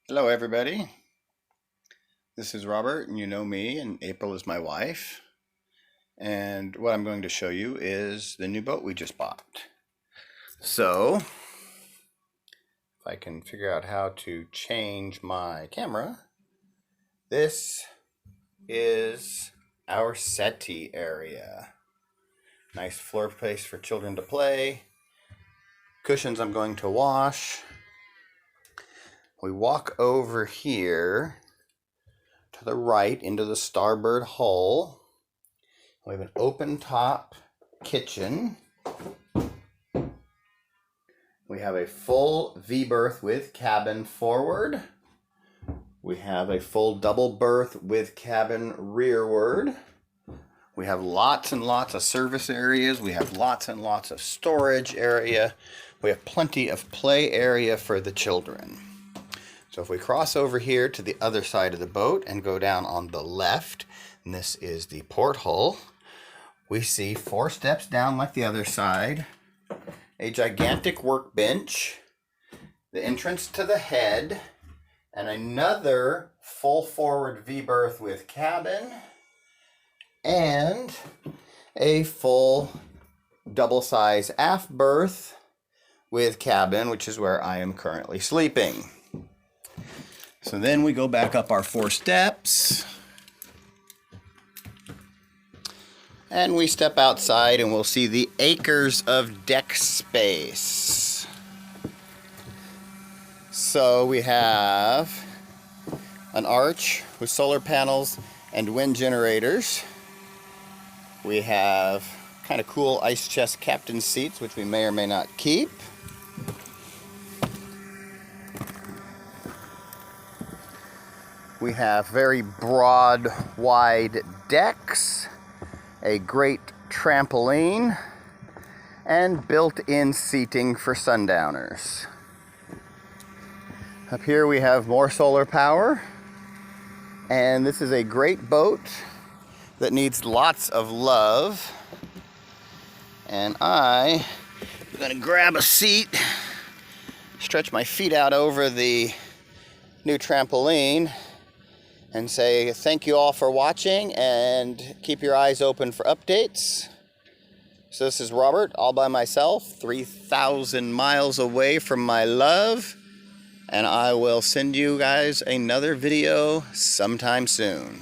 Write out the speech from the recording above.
Hello everybody, this is Robert and you know me, and April is my wife, and what I'm going to show you is the new boat we just bought. So if I can figure out how to change my camera, this is our settee area. Nice floor space for children to play, cushions I'm going to wash. We walk over here to the right into the starboard hull. We have an open top kitchen. We have a full V berth with cabin forward. We have a full double berth with cabin rearward. We have lots and lots of service areas. We have lots and lots of storage area. We have plenty of play area for the children. So if we cross over here to the other side of the boat and go down on the left, and this is the porthole, we see 4 steps down like the other side, a gigantic workbench, the entrance to the head, and another full forward V berth with cabin, and a full double size aft berth with cabin, which is where I am currently sleeping. So then we go back up our 4 steps and we step outside and we'll see the acres of deck space. So we have an arch with solar panels and wind generators. We have kind of cool ice chest captain seats, which we may or may not keep. We have very broad, wide decks, a great trampoline, and built-in seating for sundowners. Up here we have more solar power, and this is a great boat that needs lots of love. And I'm going to grab a seat, stretch my feet out over the new trampoline, and say thank you all for watching and keep your eyes open for updates. So this is Robert, all by myself, 3,000 miles away from my love, and I will send you guys another video sometime soon.